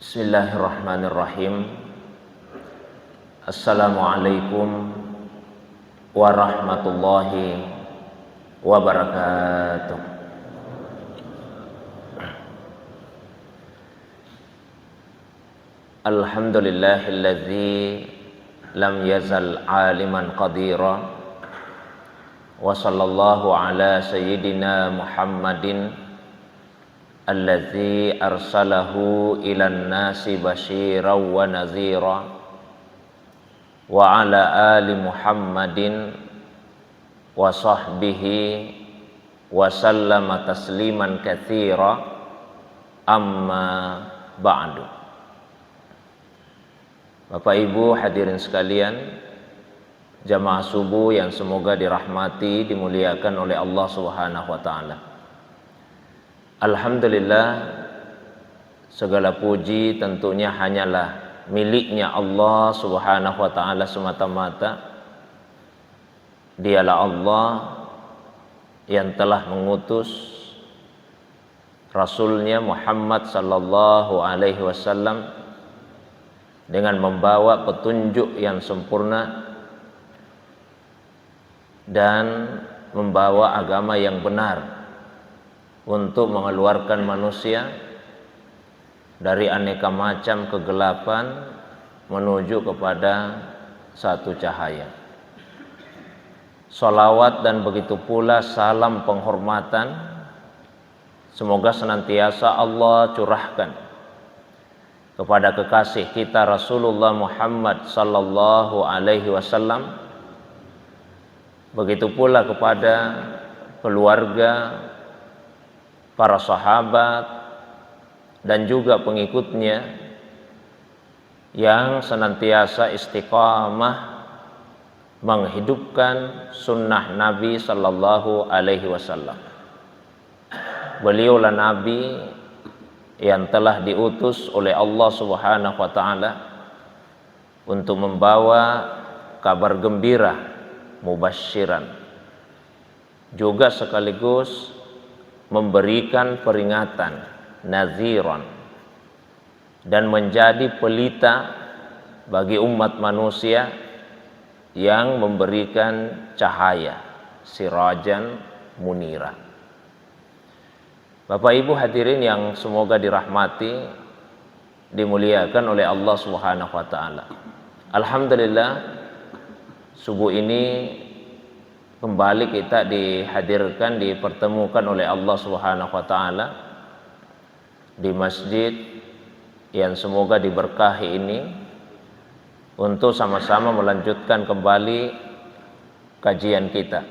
Bismillahirrahmanirrahim. Assalamualaikum warahmatullahi wabarakatuh. Alhamdulillahilladzi lam yazal aliman qadira wa sallallahu ala sayyidina Muhammadin alladzi arsalahu ilan nasi basyiran wa nazira wa ala ali Muhammadin wa sahbihi wa sallama tasliman katsira amma ba'du. Bapak Ibu hadirin sekalian, jamaah subuh yang semoga dirahmati, dimuliakan oleh Allah Subhanahu wa taala. Alhamdulillah, segala puji tentunya hanyalah miliknya Allah Subhanahu wa taala semata-mata. Dialah Allah yang telah mengutus Rasulnya Muhammad sallallahu alaihi wasallam dengan membawa petunjuk yang sempurna dan membawa agama yang benar untuk mengeluarkan manusia dari aneka macam kegelapan menuju kepada satu cahaya. Salawat dan begitu pula salam penghormatan semoga senantiasa Allah curahkan kepada kekasih kita Rasulullah Muhammad sallallahu alaihi wasallam, begitu pula kepada keluarga, para sahabat dan juga pengikutnya yang senantiasa istiqamah menghidupkan sunnah Nabi sallallahu alaihi wasallam. Beliaulah Nabi yang telah diutus oleh Allah Subhanahu wa taala untuk membawa kabar gembira, mubasyiran, juga sekaligus memberikan peringatan, naziran, dan menjadi pelita bagi umat manusia yang memberikan cahaya, sirajan munira. Bapak Ibu hadirin yang semoga dirahmati, dimuliakan oleh Allah Subhanahu wa taala. Alhamdulillah, subuh ini kembali kita dihadirkan, dipertemukan oleh Allah Subhanahu wa taala di masjid yang semoga diberkahi ini untuk sama-sama melanjutkan kembali kajian kita.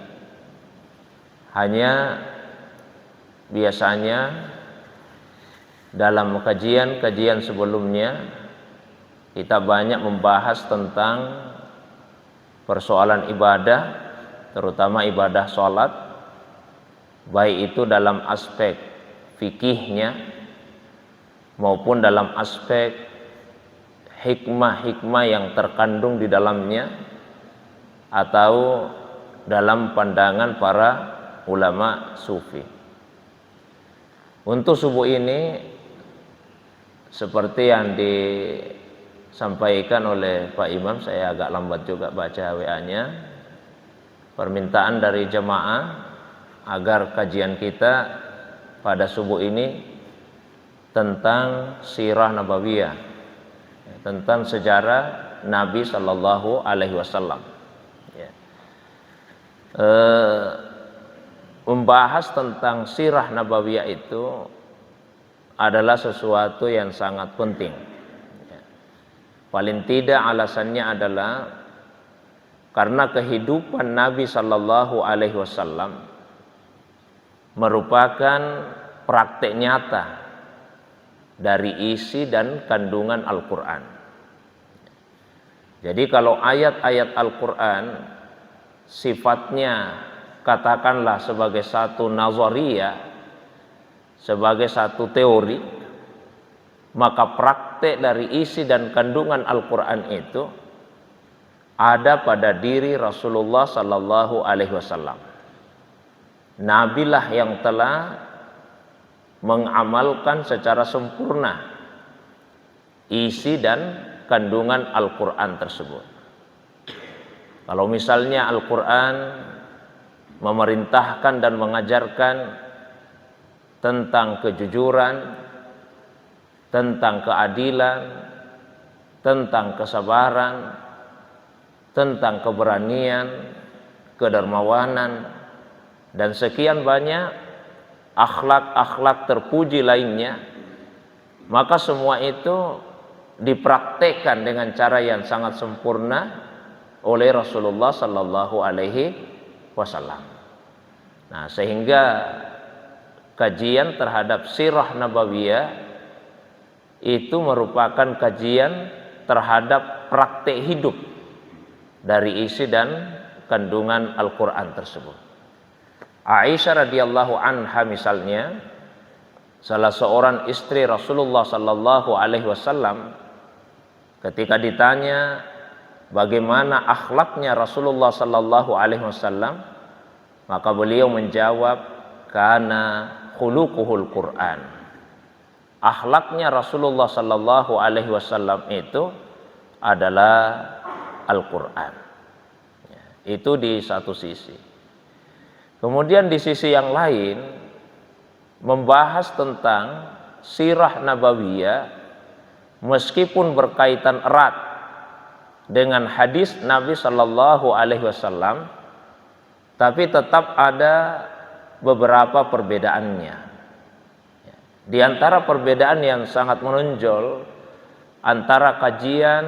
Hanya biasanya dalam kajian-kajian sebelumnya kita banyak membahas tentang persoalan ibadah, terutama ibadah sholat, baik itu dalam aspek fikihnya maupun dalam aspek hikmah-hikmah yang terkandung di dalamnya atau dalam pandangan para ulama sufi. Untuk subuh ini, seperti yang disampaikan oleh Pak Imam, saya agak lambat juga baca WA-nya, permintaan dari jemaah agar kajian kita pada subuh ini tentang sirah nabawiyah, tentang sejarah Nabi sallallahu alaihi wasallam. Membahas tentang sirah nabawiyah itu adalah sesuatu yang sangat penting. Paling tidak alasannya adalah karena kehidupan Nabi sallallahu alaihi wasallam merupakan praktek nyata dari isi dan kandungan Al-Qur'an. Jadi kalau ayat-ayat Al-Qur'an sifatnya katakanlah sebagai satu nazariyah, sebagai satu teori, maka praktek dari isi dan kandungan Al-Qur'an itu ada pada diri Rasulullah sallallahu alaihi wasallam. Nabilah yang telah mengamalkan secara sempurna isi dan kandungan Al-Quran tersebut. Kalau misalnya Al-Quran memerintahkan dan mengajarkan tentang kejujuran, tentang keadilan, tentang kesabaran, tentang keberanian, kedermawanan, dan sekian banyak akhlak-akhlak terpuji lainnya, maka semua itu dipraktekkan dengan cara yang sangat sempurna oleh Rasulullah Sallallahu Alaihi Wasallam. Nah, sehingga kajian terhadap sirah nabawiyah itu merupakan kajian terhadap praktek hidup dari isi dan kandungan Al-Quran tersebut. Aisyah radhiyallahu anha misalnya, salah seorang istri Rasulullah Sallallahu Alaihi Wasallam, ketika ditanya bagaimana akhlaknya Rasulullah Sallallahu Alaihi Wasallam, maka beliau menjawab, kana khuluquhul Quran. Akhlaknya Rasulullah Sallallahu Alaihi Wasallam itu adalah Al-Quran. Itu di satu sisi. Kemudian di sisi yang lain, membahas tentang sirah nabawiyah meskipun berkaitan erat dengan hadis Nabi Sallallahu Alaihi Wasallam, tapi tetap ada beberapa perbedaannya. Di antara perbedaan yang sangat menonjol antara kajian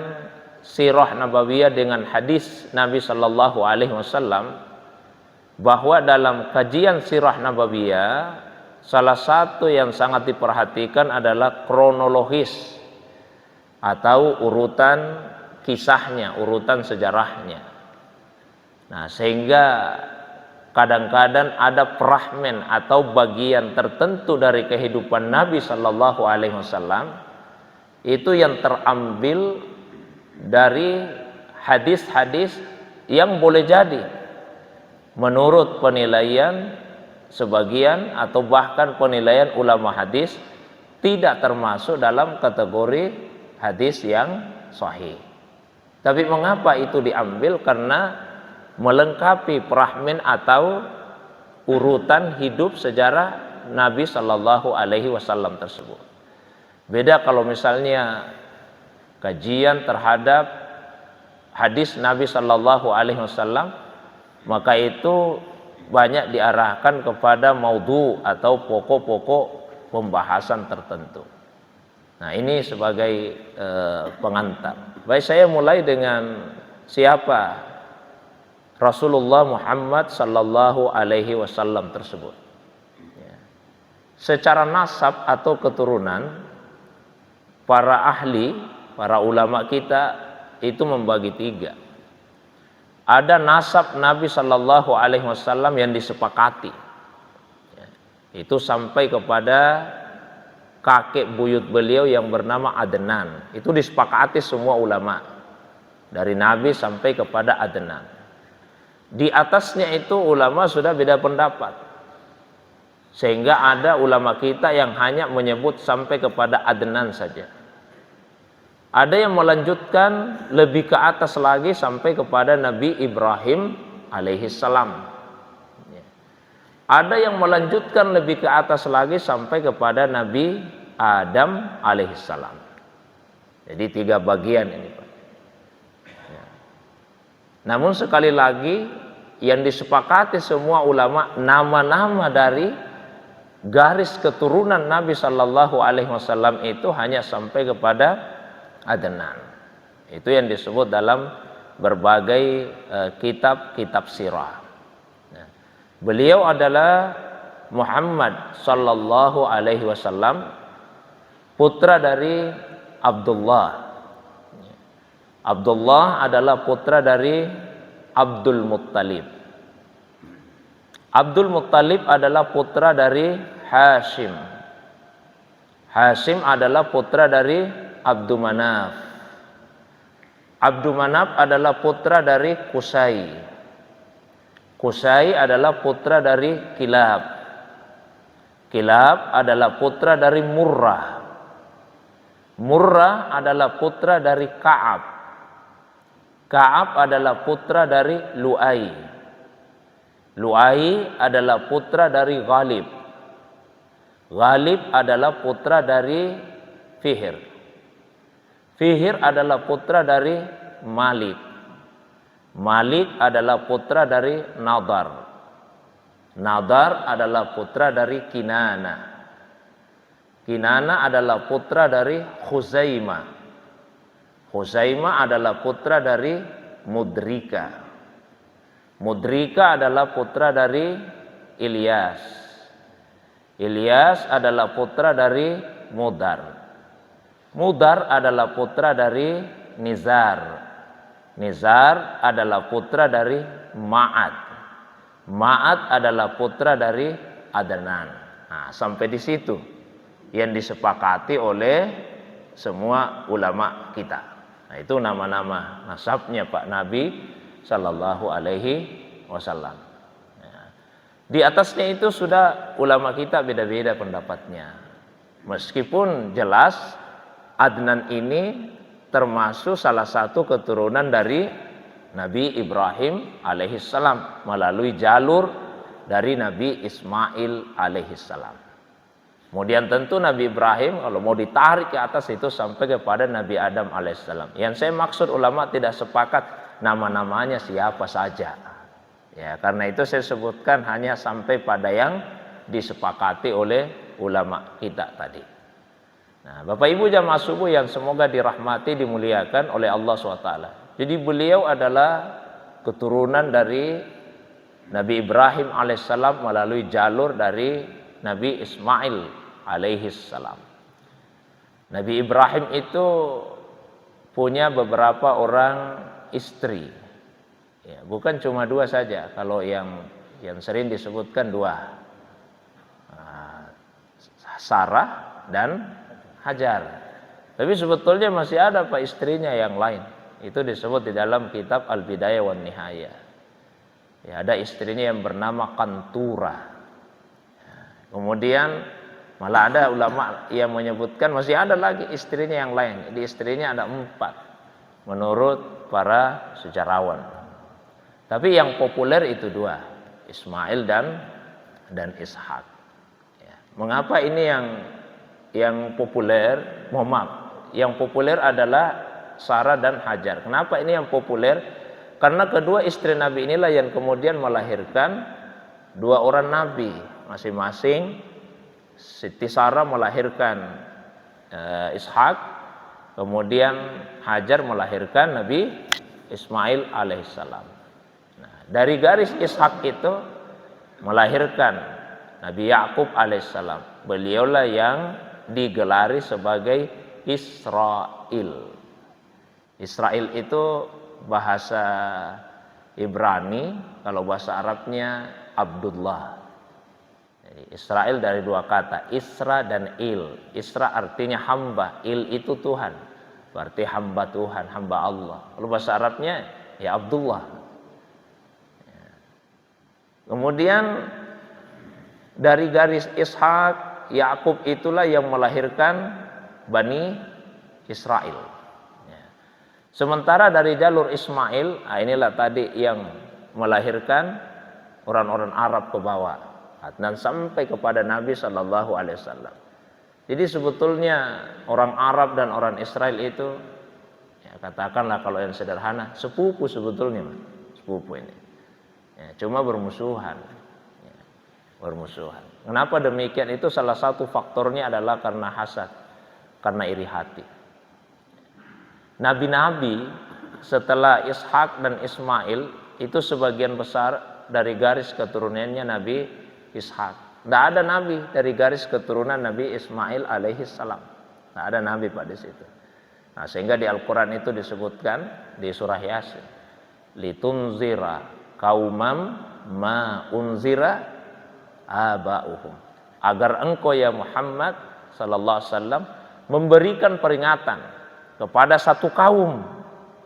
sirah nabawiyah dengan hadis Nabi Sallallahu Alaihi Wasallam, bahwa dalam kajian sirah nabawiyah salah satu yang sangat diperhatikan adalah kronologis atau urutan kisahnya, urutan sejarahnya. Nah, sehingga kadang-kadang ada fragmen atau bagian tertentu dari kehidupan Nabi Sallallahu Alaihi Wasallam itu yang terambil dari hadis-hadis yang boleh jadi menurut penilaian sebagian atau bahkan penilaian ulama hadis tidak termasuk dalam kategori hadis yang sahih. Tapi mengapa itu diambil? Karena melengkapi fragmen atau urutan hidup sejarah Nabi Sallallahu Alaihi Wasallam tersebut. Beda kalau misalnya kajian terhadap hadis Nabi Sallallahu Alaihi Wasallam, maka itu banyak diarahkan kepada maudhu atau pokok-pokok pembahasan tertentu. Nah, ini sebagai pengantar. Baik, saya mulai dengan siapa Rasulullah Muhammad Sallallahu Alaihi Wasallam tersebut. Secara nasab atau keturunan, para ahli, para ulama kita itu membagi tiga. Ada nasab Nabi Sallallahu Alaihi Wasallam yang disepakati, itu sampai kepada kakek buyut beliau yang bernama Adnan. Itu disepakati semua ulama, dari Nabi sampai kepada Adnan. Di atasnya itu ulama sudah beda pendapat, sehingga ada ulama kita yang hanya menyebut sampai kepada Adnan saja. Ada yang melanjutkan lebih ke atas lagi sampai kepada Nabi Ibrahim alaihissalam. Ada yang melanjutkan lebih ke atas lagi sampai kepada Nabi Adam alaihissalam. Jadi tiga bagian ini, Pak. Namun sekali lagi yang disepakati semua ulama, nama-nama dari garis keturunan Nabi Sallallahu Alaihi Wasallam itu hanya sampai kepada Adnan. Itu yang disebut dalam berbagai kitab-kitab sirah. Nah, beliau adalah Muhammad Sallallahu Alaihi Wasallam, putra dari Abdullah. Abdullah adalah putra dari Abdul Muttalib. Abdul Muttalib adalah putra dari Hashim. Hashim adalah putra dari Abdul Manaf. Abdul Manaf adalah putra dari Qusay. Qusay adalah putra dari Kilab. Kilab adalah putra dari Murrah. Murrah adalah putra dari Ka'ab. Ka'ab adalah putra dari Lu'ai. Lu'ai adalah putra dari Ghalib. Ghalib adalah putra dari Fihr. Fihr adalah putra dari Malik. Malik adalah putra dari Nadar. Nadar adalah putra dari Kinana. Kinana adalah putra dari Khuzaimah. Khuzaimah adalah putra dari Mudrika. Mudrika adalah putra dari Ilyas. Ilyas adalah putra dari Mudar. Mudar adalah putra dari Nizar. Nizar adalah putra dari Ma'ad. Ma'ad adalah putra dari Adnan. Nah, sampai di situ yang disepakati oleh semua ulama kita. Nah, itu nama-nama nasabnya Pak Nabi Sallallahu Alaihi Wasallam. Di atasnya itu sudah ulama kita beda-beda pendapatnya. Meskipun jelas Adnan ini termasuk salah satu keturunan dari Nabi Ibrahim alaihissalam melalui jalur dari Nabi Ismail alaihissalam. Kemudian tentu Nabi Ibrahim kalau mau ditarik ke atas itu sampai kepada Nabi Adam alaihissalam. Yang saya maksud ulama tidak sepakat nama-namanya siapa saja. Ya, karena itu saya sebutkan hanya sampai pada yang disepakati oleh ulama kita tadi. Nah, Bapak Ibu jamaah subuh yang semoga dirahmati dimuliakan oleh Allah SWT. Jadi beliau adalah keturunan dari Nabi Ibrahim alaihissalam melalui jalur dari Nabi Ismail alaihissalam. Nabi Ibrahim itu punya beberapa orang istri. Ya, bukan cuma dua saja. Kalau yang sering disebutkan dua, Sarah dan Hajar. Tapi sebetulnya masih ada Pak istrinya yang lain. Itu disebut di dalam kitab Al-Bidayah wan Nihayah. Ya, ada istrinya yang bernama Kantura. Kemudian malah ada ulama yang menyebutkan masih ada lagi istrinya yang lain. Jadi istrinya ada 4 menurut para sejarawan. Tapi yang populer itu 2, Ismail dan Ishak. Ya. Mengapa ini yang populer? Mohon maaf, yang populer adalah Sarah dan Hajar. Kenapa ini yang populer? Karena kedua istri Nabi inilah yang kemudian melahirkan 2 orang Nabi. Masing-masing Siti Sarah melahirkan Ishak, kemudian Hajar melahirkan Nabi Ismail alaihissalam. Nah, dari garis Ishak itu melahirkan Nabi Yakub alaihissalam. Beliaulah yang digelari sebagai Israel. Israel itu bahasa Ibrani, kalau bahasa Arabnya Abdullah. Jadi Israel dari 2 kata, Isra dan Il. Isra artinya hamba, Il itu Tuhan. Berarti hamba Tuhan, hamba Allah. Kalau bahasa Arabnya ya Abdullah. Kemudian dari garis Ishak, Yakub itulah yang melahirkan Bani Israel. Ya. Sementara dari jalur Ismail, inilah tadi yang melahirkan orang-orang Arab ke bawah dan sampai kepada Nabi Shallallahu Alaihi Wasallam. Jadi sebetulnya orang Arab dan orang Israel itu, ya katakanlah kalau yang sederhana, sepupu sebetulnya, sepupu ini. Ya, cuma bermusuhan. Bermusuhan. Kenapa demikian? Itu salah satu faktornya adalah karena hasad, karena iri hati. Nabi-nabi setelah Ishak dan Ismail itu sebagian besar dari garis keturunannya Nabi Ishak. Tidak ada nabi dari garis keturunan Nabi Ismail alaihissalam. Tidak ada nabi Pak di situ. Nah, sehingga di Al-Quran itu disebutkan di surah Yasin, litunzira kaumam ma unzira aba'uhum, agar engkau ya Muhammad sallallahu alaihi wasallam memberikan peringatan kepada satu kaum,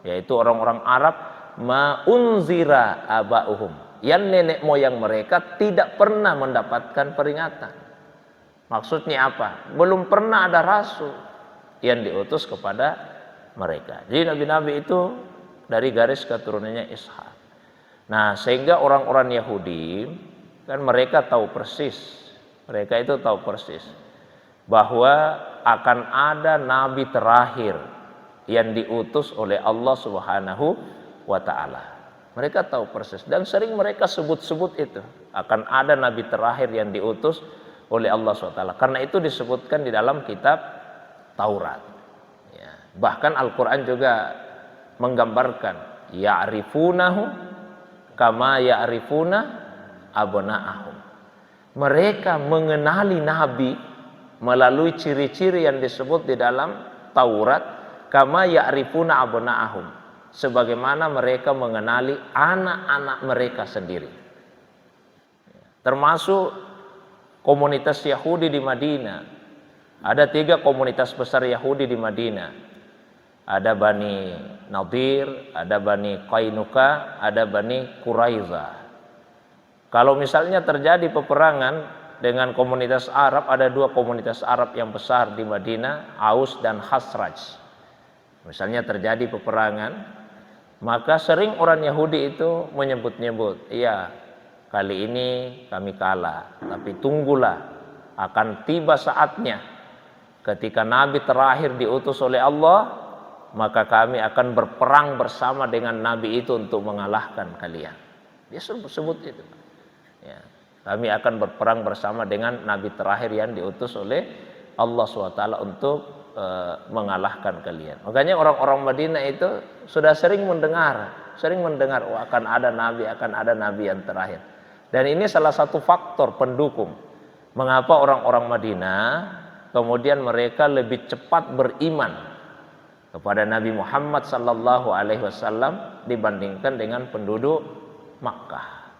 yaitu orang-orang Arab, ma unzira aba'uhum, yang nenek moyang mereka tidak pernah mendapatkan peringatan. Maksudnya apa? Belum pernah ada rasul yang diutus kepada mereka. Jadi nabi-nabi itu dari garis keturunannya Ishak. Nah, sehingga orang-orang Yahudi kan mereka tahu persis, mereka itu tahu persis bahwa akan ada nabi terakhir yang diutus oleh Allah Subhanahu wa taala. Mereka tahu persis dan sering mereka sebut-sebut itu, akan ada nabi terakhir yang diutus oleh Allah SWT. Karena itu disebutkan di dalam kitab Taurat. Ya. Bahkan Al-Quran juga menggambarkan ya'rifunahu kama ya'rifuna abna'ahum. Mereka mengenali nabi melalui ciri-ciri yang disebut di dalam Taurat, kama ya'rifuna abna'ahum, sebagaimana mereka mengenali anak-anak mereka sendiri. Termasuk komunitas Yahudi di Madinah. Ada 3 komunitas besar Yahudi di Madinah. Ada Bani Nadir, ada Bani Qainuqa, ada Bani Quraizah. Kalau misalnya terjadi peperangan dengan komunitas Arab, ada 2 komunitas Arab yang besar di Madinah, Aus dan Khazraj. Misalnya terjadi peperangan, maka sering orang Yahudi itu menyebut-nyebut, iya, kali ini kami kalah, tapi tunggulah, akan tiba saatnya ketika nabi terakhir diutus oleh Allah, maka kami akan berperang bersama dengan nabi itu untuk mengalahkan kalian. Dia sebut itu. Ya, kami akan berperang bersama dengan nabi terakhir yang diutus oleh Allah SWT untuk mengalahkan kalian. Makanya orang-orang Madinah itu sudah sering mendengar, oh, akan ada nabi yang terakhir. Dan ini salah satu faktor pendukung mengapa orang-orang Madinah kemudian mereka lebih cepat beriman kepada Nabi Muhammad sallallahu alaihi wasallam dibandingkan dengan penduduk Makkah.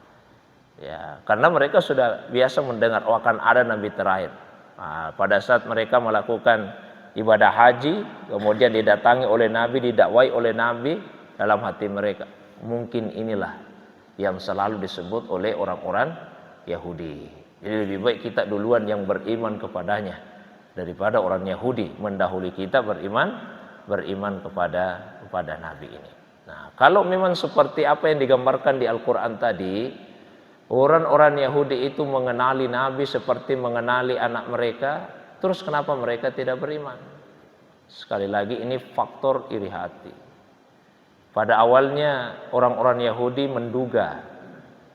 Ya, karena mereka sudah biasa mendengar, oh, akan ada nabi terakhir. Nah, pada saat mereka melakukan ibadah haji, kemudian didatangi oleh Nabi, didakwai oleh Nabi, dalam hati mereka, mungkin inilah yang selalu disebut oleh orang-orang Yahudi. Jadi lebih baik kita duluan yang beriman kepadanya daripada orang Yahudi mendahului kita beriman kepada Nabi ini. Nah, kalau memang seperti apa yang digambarkan di Al-Quran tadi, orang-orang Yahudi itu mengenali Nabi seperti mengenali anak mereka, terus kenapa mereka tidak beriman? Sekali lagi ini faktor iri hati. Pada awalnya orang-orang Yahudi menduga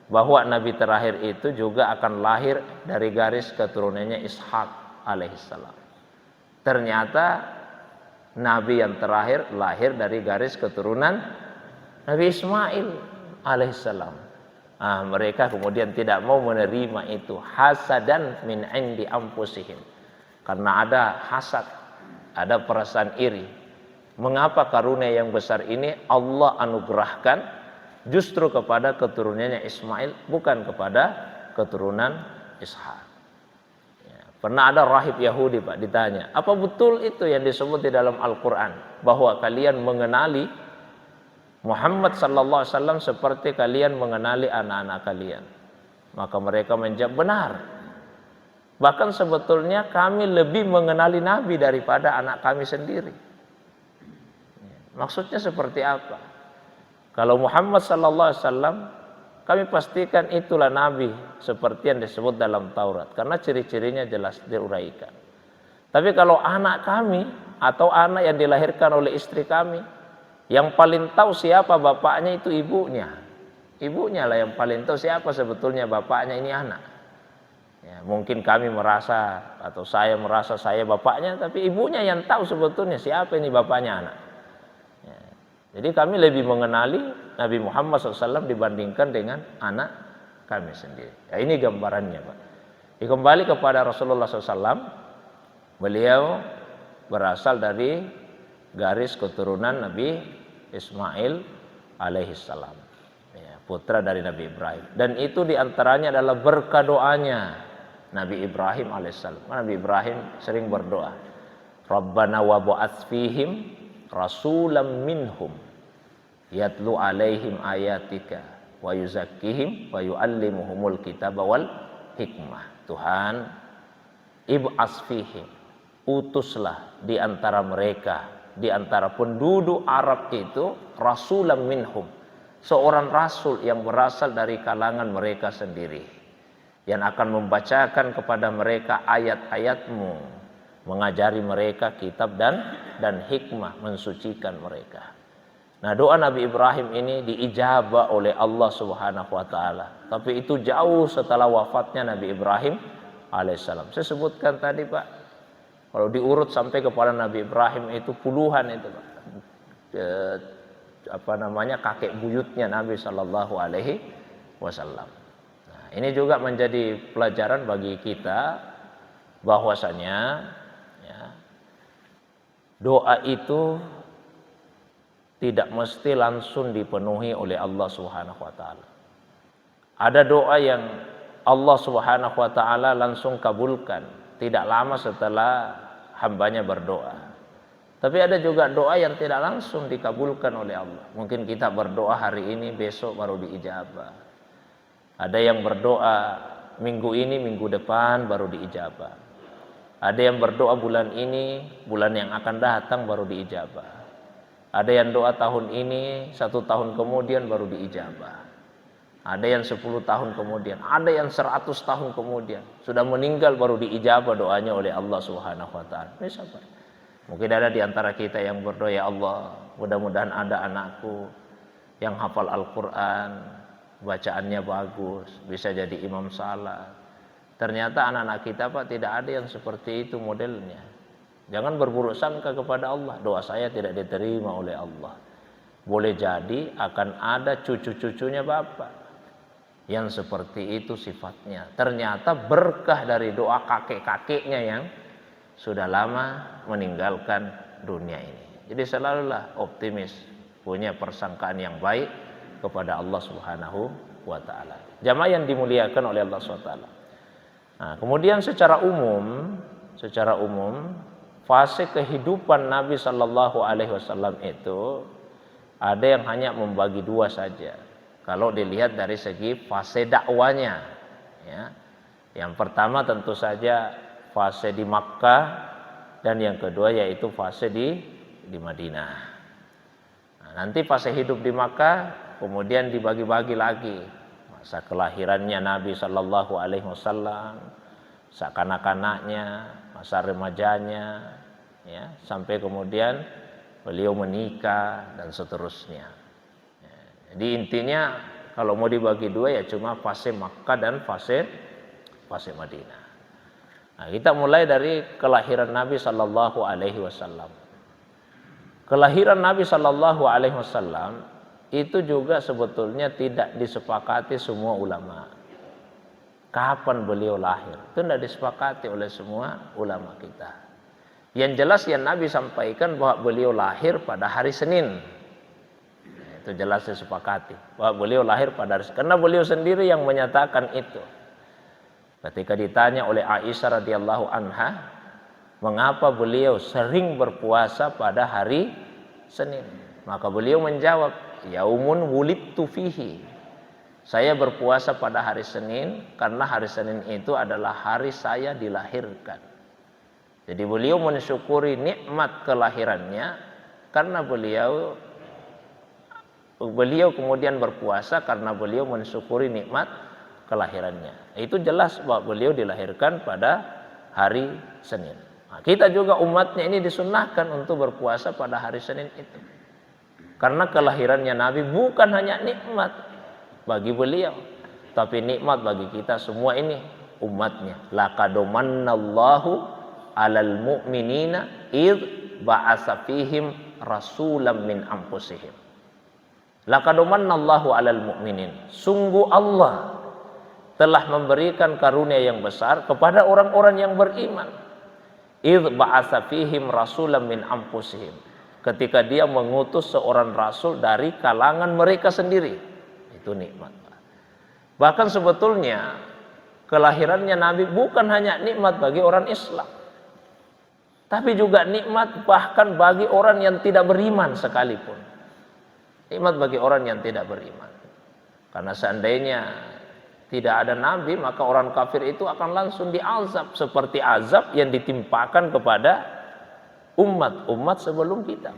bahwa nabi terakhir itu juga akan lahir dari garis keturunannya Ishak alaihissalam. Ternyata nabi yang terakhir lahir dari garis keturunan Nabi Ismail alaihissalam. Nah, mereka kemudian tidak mau menerima itu, hasadan min indi anfusihim. Karena ada hasad, ada perasaan iri. Mengapa karunia yang besar ini Allah anugerahkan justru kepada keturunannya Ismail, bukan kepada keturunan Ishak? Ya, pernah ada rahib Yahudi, Pak, ditanya, apa betul itu yang disebut di dalam Al-Quran, bahwa kalian mengenali Muhammad sallallahu alaihi wasallam seperti kalian mengenali anak-anak kalian? Maka mereka menjawab, benar. Bahkan sebetulnya kami lebih mengenali Nabi daripada anak kami sendiri. Maksudnya seperti apa? Kalau Muhammad sallallahu alaihi wasallam, kami pastikan itulah Nabi seperti yang disebut dalam Taurat, karena ciri-cirinya jelas diuraikan. Tapi kalau anak kami atau anak yang dilahirkan oleh istri kami, yang paling tahu siapa bapaknya itu ibunya. Ibunya lah yang paling tahu siapa sebetulnya bapaknya ini anak. Ya, mungkin kami merasa atau saya merasa saya bapaknya, tapi ibunya yang tahu sebetulnya siapa ini bapaknya anak. Ya, jadi kami lebih mengenali Nabi Muhammad SAW dibandingkan dengan anak kami sendiri. Ya, ini gambarannya, Pak. Kembali kepada Rasulullah SAW, beliau berasal dari garis keturunan Nabi Ismail alaihissalam, ya, putra dari Nabi Ibrahim. Dan itu diantaranya adalah berkah doanya Nabi Ibrahim alaihissalam. Nabi Ibrahim sering berdoa, Rabbana wa ba'ats fihim rasulam minhum yatlu alaihim ayatika wa yuzakkihim wa yuallimuhumul kitaba wal hikmah. Tuhan, ib'ats fihim, utuslah di antara mereka, di antara penduduk Arab itu, rasulam minhum, seorang rasul yang berasal dari kalangan mereka sendiri, yang akan membacakan kepada mereka ayat-ayatmu, mengajari mereka kitab dan hikmah, mensucikan mereka. Nah, doa Nabi Ibrahim ini diijabah oleh Allah Subhanahu wa taala. Tapi itu jauh setelah wafatnya Nabi Ibrahim alaihissalam. Saya sebutkan tadi, Pak, kalau diurut sampai kepada Nabi Ibrahim itu puluhan itu, Pak. Kakek buyutnya Nabi sallallahu alaihi wasallam. Nah, ini juga menjadi pelajaran bagi kita bahwasanya ya, doa itu tidak mesti langsung dipenuhi oleh Allah Subhanahu wa taala. Ada doa yang Allah Subhanahu wa taala langsung kabulkan tidak lama setelah hambanya berdoa. Tapi ada juga doa yang tidak langsung dikabulkan oleh Allah. Mungkin kita berdoa hari ini, besok baru diijabah. Ada yang berdoa minggu ini, minggu depan baru diijabah. Ada yang berdoa bulan ini, bulan yang akan datang baru diijabah. Ada yang doa tahun ini, 1 tahun kemudian baru diijabah. Ada yang 10 tahun kemudian, ada yang 100 tahun kemudian, sudah meninggal baru diijabah doanya oleh Allah Subhanahu wa taala. Mungkin ada di antara kita yang berdoa, ya Allah, mudah-mudahan ada anakku yang hafal Al-Qur'an, bacaannya bagus, bisa jadi imam salat. Ternyata anak-anak kita, Pak, tidak ada yang seperti itu modelnya. Jangan berburuk sangka kepada Allah, doa saya tidak diterima oleh Allah. Boleh jadi akan ada cucu-cucunya Bapak yang seperti itu sifatnya. Ternyata berkah dari doa kakek-kakeknya yang sudah lama meninggalkan dunia ini. Jadi selalulah optimis, punya persangkaan yang baik kepada Allah Subhanahu wa taala. Jamaah yang dimuliakan oleh Allah Subhanahu wa taala. Nah, kemudian secara umum fase kehidupan Nabi Shallallahu Alaihi Wasallam itu ada yang hanya membagi 2 saja. Kalau dilihat dari segi fase dakwanya, ya. Yang pertama tentu saja fase di Makkah, dan yang kedua yaitu fase di Madinah. Nah, nanti fase hidup di Makkah kemudian dibagi-bagi lagi. Masa kelahirannya Nabi Shallallahu Alaihi Wasallam, masa kanak-kanaknya, masa remajanya, ya, sampai kemudian beliau menikah dan seterusnya. Ya, jadi intinya kalau mau dibagi 2 ya cuma fase Makkah dan fase Madinah. Nah, kita mulai dari kelahiran Nabi Shallallahu Alaihi Wasallam. Kelahiran Nabi Shallallahu Alaihi Wasallam itu juga sebetulnya tidak disepakati semua ulama. Kapan beliau lahir itu tidak disepakati oleh semua ulama kita. Yang jelas yang Nabi sampaikan bahwa beliau lahir pada hari Senin. Itu jelas disepakati bahwa beliau lahir pada hari Senin, karena beliau sendiri yang menyatakan itu. Ketika ditanya oleh Aisyah radhiyallahu anha, mengapa beliau sering berpuasa pada hari Senin, maka beliau menjawab, yaumun wulidtu fihi. Saya berpuasa pada hari Senin karena hari Senin itu adalah hari saya dilahirkan. Jadi beliau mensyukuri nikmat kelahirannya karena beliau kemudian berpuasa karena beliau mensyukuri nikmat kelahirannya. Itu jelas bahwa beliau dilahirkan pada hari Senin. Nah, kita juga umatnya ini disunnahkan untuk berpuasa pada hari Senin itu. Karena kelahirannya Nabi bukan hanya nikmat bagi beliau, tapi nikmat bagi kita semua ini umatnya. Laqad mannallahu 'alal mu'minina id ba'atsa fihim rasulam min anfusihim. Laqad mannallahu 'alal mu'minin. Sungguh Allah telah memberikan karunia yang besar kepada orang-orang yang beriman. Id ba'atsa fihim rasulam min anfusihim. Ketika dia mengutus seorang rasul dari kalangan mereka sendiri. Itu nikmat. Bahkan sebetulnya kelahirannya Nabi bukan hanya nikmat bagi orang Islam, tapi juga nikmat bahkan bagi orang yang tidak beriman sekalipun. Nikmat bagi orang yang tidak beriman. Karena seandainya tidak ada nabi, maka orang kafir itu akan langsung diazab seperti azab yang ditimpakan kepada umat-umat sebelum kita.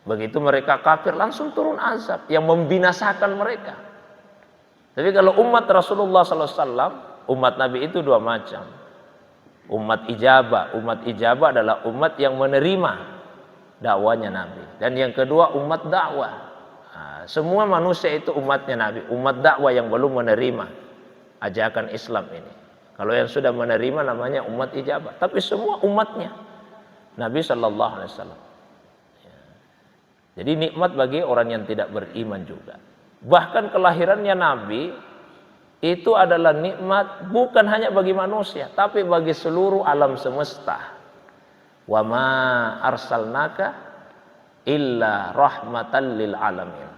Begitu mereka kafir langsung turun azab yang membinasakan mereka. Tapi kalau umat Rasulullah SAW, umat Nabi itu dua macam. Umat ijabah adalah umat yang menerima dakwanya Nabi. Dan yang kedua umat dakwah. Semua manusia itu umatnya Nabi, umat dakwah yang belum menerima ajakan Islam ini. Kalau yang sudah menerima namanya umat ijabah. Tapi semua umatnya Nabi Shallallahu Alaihi Wasallam. Jadi nikmat bagi orang yang tidak beriman juga. Bahkan kelahirannya Nabi itu adalah nikmat bukan hanya bagi manusia, tapi bagi seluruh alam semesta. Wa ma arsalnaka illa rahmatan lil alamin.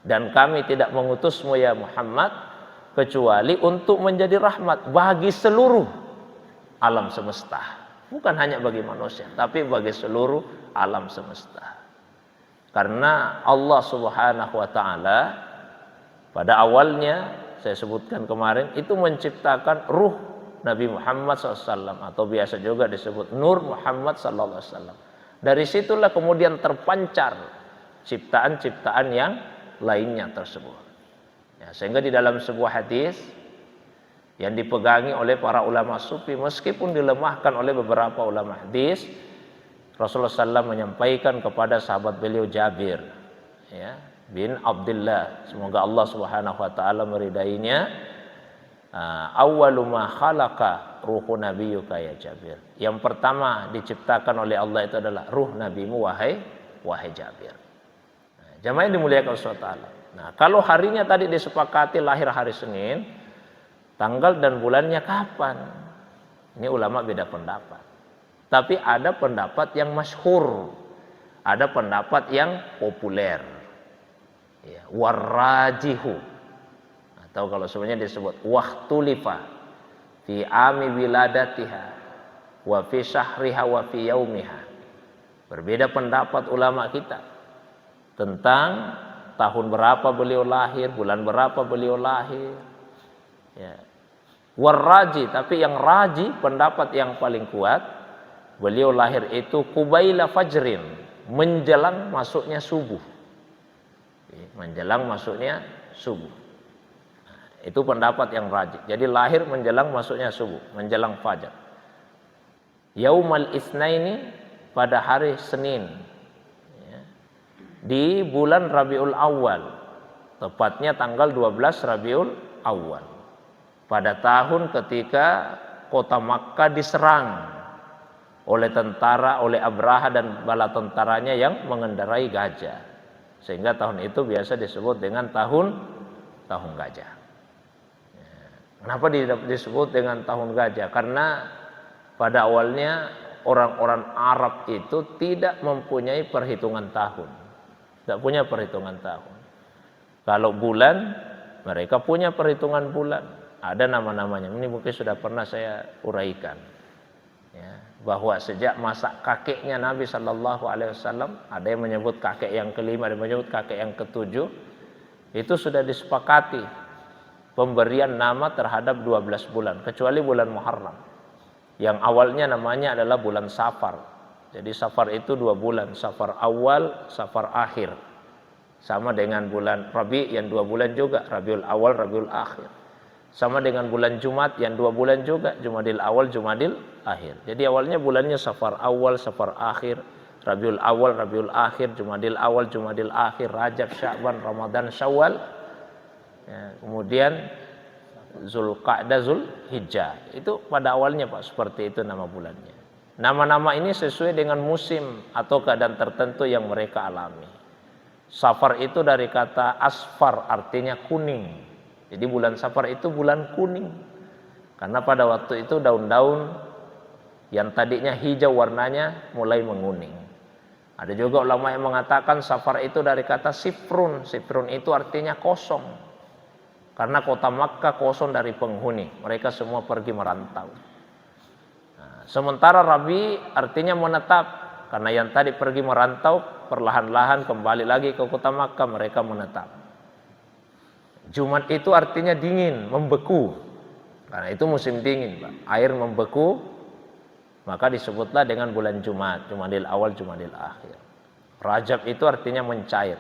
Dan kami tidak mengutusmu ya Muhammad kecuali untuk menjadi rahmat bagi seluruh alam semesta. Bukan hanya bagi manusia, tapi bagi seluruh alam semesta. Karena Allah Subhanahu wa taala pada awalnya saya sebutkan kemarin itu menciptakan ruh Nabi Muhammad SAW atau biasa juga disebut Nur Muhammad SAW. Dari situlah kemudian terpancar ciptaan-ciptaan yang lainnya tersebut. Ya, sehingga di dalam sebuah hadis yang dipegangi oleh para ulama sufi, meskipun dilemahkan oleh beberapa ulama hadis, Rasulullah SAW menyampaikan kepada sahabat beliau Jabir, ya, bin Abdullah, semoga Allah Subhanahu wa taala meridainya, awwalu ma khalaqa ruhu nabiyyuka ya Jabir. Yang pertama diciptakan oleh Allah itu adalah ruh nabimu wahai Jabir. Jamaah yang dimuliakan Allah Ta'ala. Nah, kalau harinya tadi disepakati lahir hari Senin, tanggal dan bulannya kapan? Ini ulama beda pendapat. Tapi ada pendapat yang masyhur, ada pendapat yang populer. Ya, warajihu. Atau kalau sebenarnya disebut wahtulifa fi ami wiladatiha wa fi syahriha wa fi yaumiha. Berbeda pendapat ulama kita tentang tahun berapa beliau lahir, bulan berapa beliau lahir. Ya. Warraji, tapi yang raji, pendapat yang paling kuat, beliau lahir itu kubaila fajrin, menjelang masuknya subuh. Menjelang masuknya subuh. Nah, itu pendapat yang raji. Jadi lahir menjelang masuknya subuh, menjelang fajar. Yaumal Itsnaini, pada hari Senin. Di bulan Rabiul Awal, tepatnya tanggal 12 Rabiul Awal, pada tahun ketika kota Makkah diserang oleh tentara, oleh Abraha dan bala tentaranya yang mengendarai gajah, sehingga tahun itu biasa disebut dengan tahun gajah. Kenapa disebut dengan tahun gajah? Karena pada awalnya orang-orang Arab itu tidak mempunyai perhitungan tahun. Tidak punya perhitungan tahun. Kalau bulan, mereka punya perhitungan bulan. Ada nama-namanya. Ini mungkin sudah pernah saya uraikan. Ya, bahwa sejak masa kakeknya Nabi Shallallahu Alaihi Wasallam, ada yang menyebut kakek yang kelima, ada yang menyebut kakek yang ketujuh, itu sudah disepakati pemberian nama terhadap 12 bulan, kecuali bulan Muharram. Yang awalnya namanya adalah bulan Safar. Jadi Safar itu 2 bulan, Safar awal, Safar akhir. Sama dengan bulan Rabi yang 2 bulan juga, Rabiul awal, Rabiul akhir. Sama dengan bulan Jumat yang 2 bulan juga, Jumadil awal, Jumadil akhir. Jadi awalnya bulannya Safar awal, Safar akhir, Rabiul awal, Rabiul akhir, Jumadil awal, Jumadil akhir, Rajab, Sya'ban, Ramadan, Syawal. Ya, kemudian Zulqa'dah, Zulhijjah. Itu pada awalnya Pak, seperti itu nama bulannya. Nama-nama ini sesuai dengan musim atau keadaan tertentu yang mereka alami. Safar itu dari kata asfar, artinya kuning. Jadi bulan Safar itu bulan kuning. Karena pada waktu itu daun-daun yang tadinya hijau warnanya mulai menguning. Ada juga ulama yang mengatakan Safar itu dari kata sifrun. Sifrun itu artinya kosong. Karena kota Makkah kosong dari penghuni. Mereka semua pergi merantau. Sementara Rabi artinya menetap, karena yang tadi pergi merantau perlahan-lahan kembali lagi ke kota Makkah, mereka menetap. Jumat itu artinya dingin, membeku. Karena itu musim dingin, Pak. Air membeku, maka disebutlah dengan bulan Jumat, Jumadil awal, Jumadil akhir. Rajab itu artinya mencair.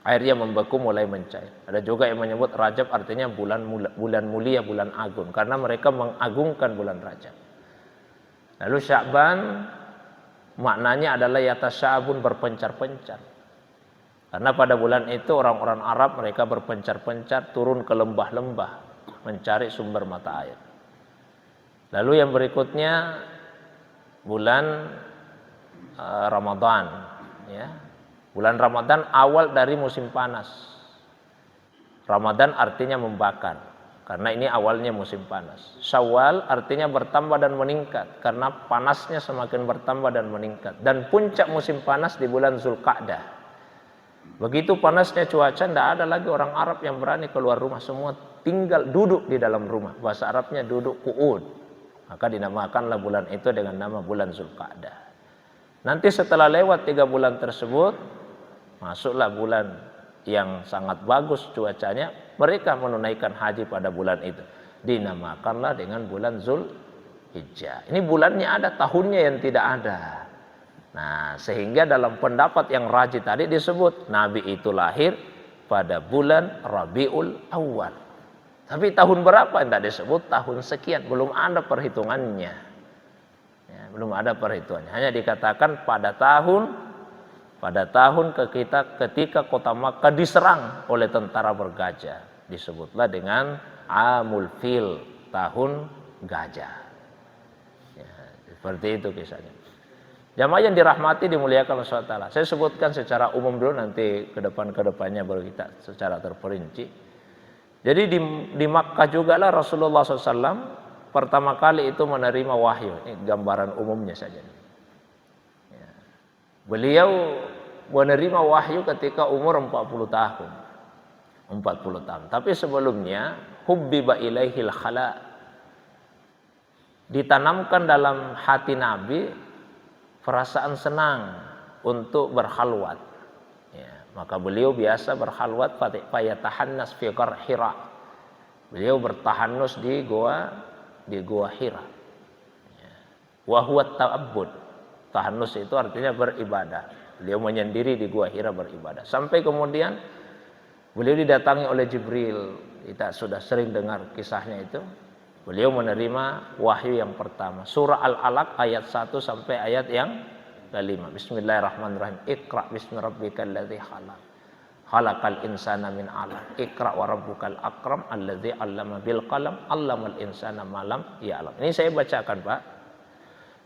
Airnya membeku mulai mencair. Ada juga yang menyebut Rajab artinya bulan mulia, bulan agung. Karena mereka mengagungkan bulan Rajab. Lalu Sya'ban maknanya adalah yatasya'abun, berpencar-pencar. Karena pada bulan itu orang-orang Arab mereka berpencar-pencar turun ke lembah-lembah mencari sumber mata air. Lalu yang berikutnya bulan Ramadan, ya. Bulan Ramadan awal dari musim panas. Ramadan artinya membakar, karena ini awalnya musim panas. Syawal artinya bertambah dan meningkat, karena panasnya semakin bertambah dan meningkat. Dan puncak musim panas di bulan Zulqa'dah. Begitu panasnya cuaca, tidak ada lagi orang Arab yang berani keluar rumah. Semua tinggal duduk di dalam rumah. Bahasa Arabnya duduk qu'ud. Maka dinamakanlah bulan itu dengan nama bulan Zulqa'dah. Nanti setelah lewat 3 bulan tersebut, masuklah bulan yang sangat bagus cuacanya. Mereka menunaikan haji pada bulan itu. Dinamakanlah dengan bulan Zulhijjah. Ini bulannya ada, tahunnya yang tidak ada. Nah, sehingga dalam pendapat yang rajih tadi disebut Nabi itu lahir pada bulan Rabiul Awal. Tapi tahun berapa tidak disebut, tahun sekian, belum ada perhitungannya. Ya, belum ada perhitungannya. Hanya dikatakan pada tahun ketika kota Makkah diserang oleh tentara bergajah. Disebutlah dengan Amul Fil, tahun gajah. Ya, seperti itu kisahnya. Jamaah yang dirahmati, dimuliakan Allah SWT. Saya sebutkan secara umum dulu, nanti kedepannya baru kita secara terperinci. Jadi di Makkah juga lah Rasulullah SAW pertama kali itu menerima wahyu. Ini gambaran umumnya saja. Ya. Beliau menerima wahyu ketika umur 40 tahun. 40 tahun. Tapi sebelumnya hubbiba ilaihil khala, ditanamkan dalam hati Nabi perasaan senang untuk berkhalwat. Ya, maka beliau biasa berkhalwat fayatahannas fi ghar Hira. Beliau bertahanus di gua Hira. Ya. Wa huwa ta'abbud. Tahanus itu artinya beribadah. Beliau menyendiri di gua Hira beribadah. Sampai kemudian beliau didatangi oleh Jibril. Kita sudah sering dengar kisahnya itu. Beliau menerima wahyu yang pertama. Surah Al-Alaq ayat 1 sampai ayat yang ke-5. Bismillahirrahmanirrahim. Iqra bismi rabbikal ladzi khalaq. Khalaqal insana min 'alaq. Iqra wa rabbukal akram alladzi 'allama bil qalam 'allamal insana ma lam ya'lam. Ini saya bacakan, Pak.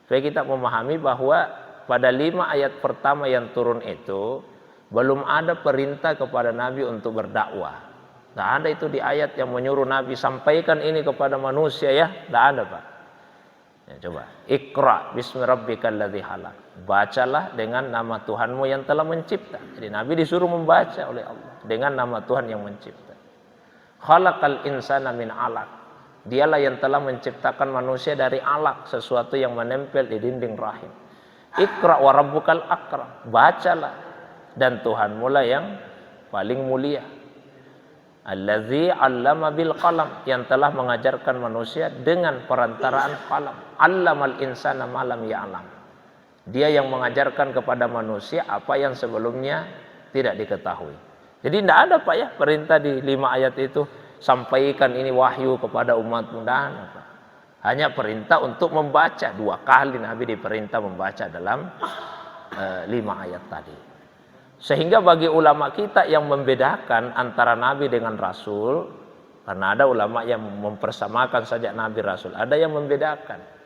Supaya kita memahami bahwa pada 5 ayat pertama yang turun itu belum ada perintah kepada Nabi untuk berdakwah. Tidak ada itu di ayat yang menyuruh Nabi sampaikan ini kepada manusia, ya. Tidak ada, Pak. Ya, coba. Iqra bismi rabbikal ladzi khalaq. Bacalah dengan nama Tuhanmu yang telah mencipta. Jadi Nabi disuruh membaca oleh Allah dengan nama Tuhan yang mencipta. Khalaqal insana min 'alaq. Dialah yang telah menciptakan manusia dari alaq, sesuatu yang menempel di dinding rahim. Iqra wa rabbukal akram. Bacalah, dan Tuhanmu lah yang paling mulia. Allazi 'allama bil qalam, yang telah mengajarkan manusia dengan perantaraan qalam. 'Allamal insana ma lam ya'lam. Dia yang mengajarkan kepada manusia apa yang sebelumnya tidak diketahui. Jadi tidak ada, Pak, ya, perintah di 5 ayat itu sampaikan ini wahyu kepada umatmu. Hanya perintah untuk membaca. 2 kali Nabi diperintah membaca dalam 5 ayat tadi. Sehingga bagi ulama kita yang membedakan antara Nabi dengan Rasul, karena ada ulama yang mempersamakan saja Nabi Rasul, ada yang membedakan.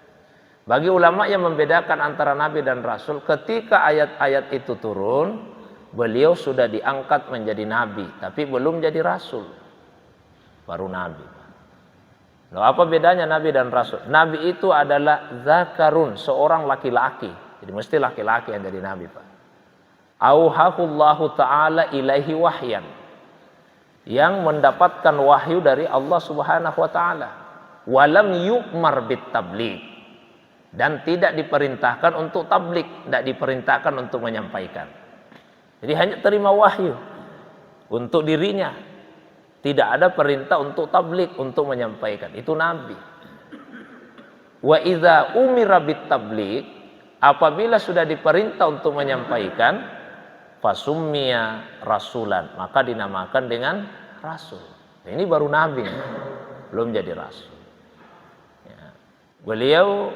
Bagi ulama yang membedakan antara Nabi dan Rasul, ketika ayat-ayat itu turun, beliau sudah diangkat menjadi Nabi, tapi belum jadi Rasul, baru Nabi. Loh, apa bedanya Nabi dan Rasul? Nabi itu adalah zakarun, seorang laki-laki. Jadi mesti laki-laki yang jadi Nabi, Pak. Auhahullahu ta'ala ilaihi wahyan, yang mendapatkan wahyu dari Allah Subhanahu wa ta'ala. Walam yu'mar bit tabligh, dan tidak diperintahkan untuk tabligh, tidak diperintahkan untuk menyampaikan. Jadi hanya terima wahyu untuk dirinya. Tidak ada perintah untuk tablik, untuk menyampaikan. Itu Nabi. Wa idza umira bit tablik, apabila sudah diperintah untuk menyampaikan, fasummiya rasulan, maka dinamakan dengan rasul. Ini baru Nabi, belum jadi rasul. Ya. Beliau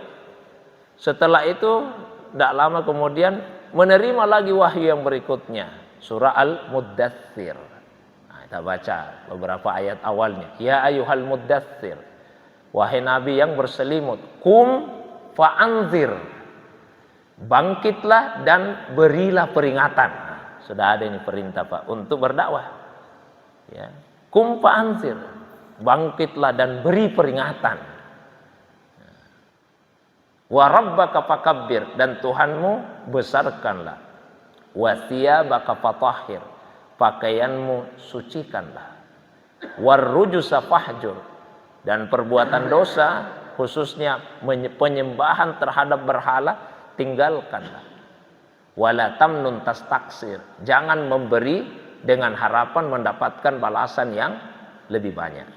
setelah itu tidak lama kemudian menerima lagi wahyu yang berikutnya, surah Al-Muddatsir. Nah, kita baca beberapa ayat awalnya. Ya ayyuhal muddatsir, wahai Nabi yang berselimut, kum fa'anzir, bangkitlah dan berilah peringatan. Nah, sudah ada ini perintah Pak untuk berdakwah. Ya. Kum fa'anzir, bangkitlah dan beri peringatan. Wa rabbaka fakabbir, dan Tuhanmu besarkanlah. Wa thiyabaka fatahhir, pakaianmu sucikanlah. War rujusa fahjur, dan perbuatan dosa khususnya penyembahan terhadap berhala tinggalkanlah. Wala tamnun tastaksir, jangan memberi dengan harapan mendapatkan balasan yang lebih banyak.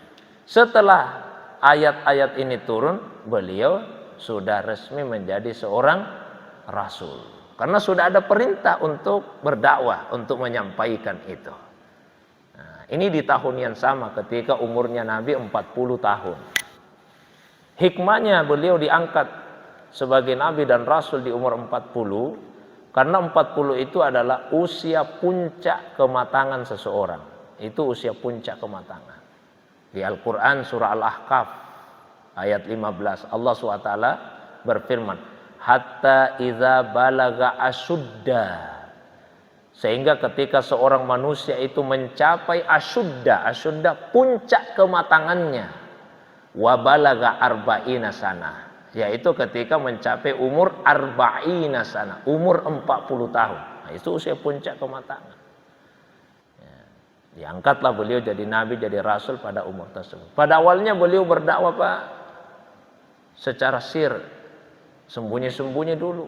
Setelah ayat-ayat ini turun, beliau sudah resmi menjadi seorang rasul. Karena sudah ada perintah untuk berdakwah, untuk menyampaikan itu. Nah, ini di tahun yang sama ketika umurnya Nabi 40 tahun. Hikmahnya beliau diangkat sebagai Nabi dan Rasul di umur 40, karena 40 itu adalah usia puncak kematangan seseorang. Itu usia puncak kematangan. Di Al-Quran surah Al-Ahqaf ayat 15, Allah SWT berfirman, hatta idza balaga asyudda, sehingga ketika seorang manusia itu mencapai asyudda puncak kematangannya, wa balaga arba'ina sana, yaitu ketika mencapai umur arba'ina sana, umur 40 tahun. Nah, itu usia puncak kematangan. Ya, diangkatlah beliau jadi nabi, jadi rasul pada umur tersebut. Pada awalnya beliau berdakwah Pak secara sir, sembunyi-sembunyi dulu,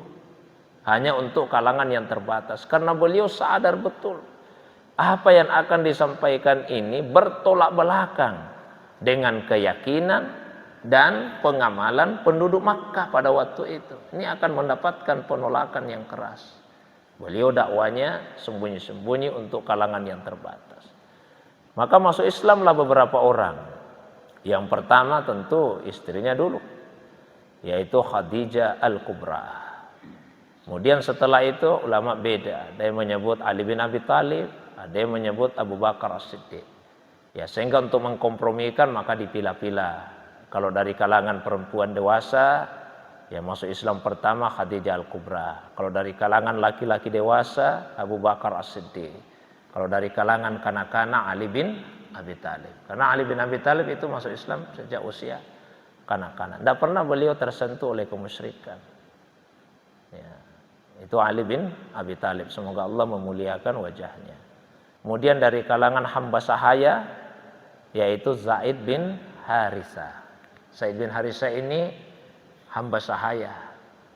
hanya untuk kalangan yang terbatas, karena beliau sadar betul apa yang akan disampaikan ini bertolak belakang dengan keyakinan dan pengamalan penduduk Makkah pada waktu itu. Ini akan mendapatkan penolakan yang keras. Beliau dakwanya sembunyi-sembunyi untuk kalangan yang terbatas. Maka masuk Islamlah beberapa orang. Yang pertama tentu istrinya dulu, yaitu Khadijah Al-Kubra. Kemudian setelah itu ulama beda. Ada yang menyebut Ali bin Abi Thalib, ada yang menyebut Abu Bakar As-Siddiq. Ya, sehingga untuk mengkompromikan maka dipilah-pilah. Kalau dari kalangan perempuan dewasa, ya masuk Islam pertama Khadijah Al-Kubra. Kalau dari kalangan laki-laki dewasa, Abu Bakar As-Siddiq. Kalau dari kalangan kanak-kanak, Ali bin Abi Thalib. Karena Ali bin Abi Thalib itu masuk Islam sejak usia kanak-kanak. Tidak pernah beliau tersentuh oleh kemusyrikan. Ya, itu Ali bin Abi Thalib. Semoga Allah memuliakan wajahnya. Kemudian dari kalangan hamba sahaya, yaitu Zaid bin Harisah. Zaid bin Harisah ini hamba sahaya,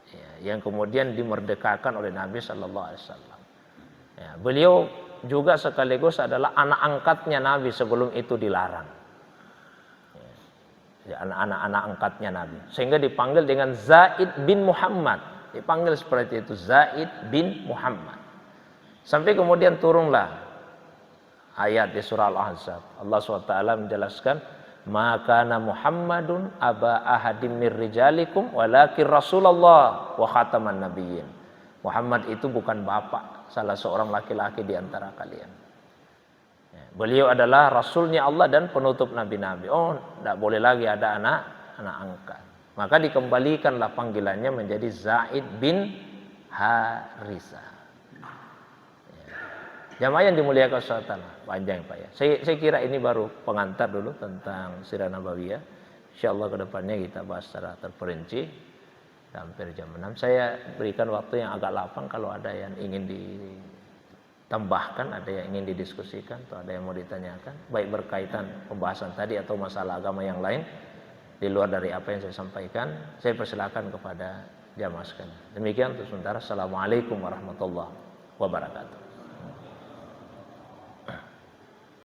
ya, yang kemudian dimerdekakan oleh Nabi Shallallahu Alaihi Wasallam. Ya, beliau juga sekaligus adalah anak angkatnya Nabi sebelum itu dilarang. Ya, anak-anak angkatnya Nabi, sehingga dipanggil dengan Zaid bin Muhammad. Dipanggil seperti itu, Zaid bin Muhammad. Sampai kemudian turunlah ayat di surah Al-Ahzab. Allah SWT menjelaskan, maka Muhammadun aba ahadim mir rijalikum walakin Rasulullah wa khataman nabiyyin. Muhammad itu bukan bapak salah seorang laki-laki di antara kalian. Ya, beliau adalah rasulnya Allah dan penutup nabi-nabi. Oh, tidak boleh lagi ada anak angkat. Maka dikembalikanlah panggilannya menjadi Zaid bin Harisah. Jamaah yang dimuliakan Allah, panjang Pak ya. Saya kira ini baru pengantar dulu tentang Sirah Nabawiyah. Insyaallah ke depannya kita bahas secara terperinci. Hampir jam 6. Saya berikan waktu yang agak lapang kalau ada yang ingin ditambahkan, ada yang ingin didiskusikan atau ada yang mau ditanyakan, baik berkaitan pembahasan tadi atau masalah agama yang lain di luar dari apa yang saya sampaikan, saya persilakan kepada jamaah sekalian. Demikian untuk sementara. Assalamualaikum warahmatullahi wabarakatuh.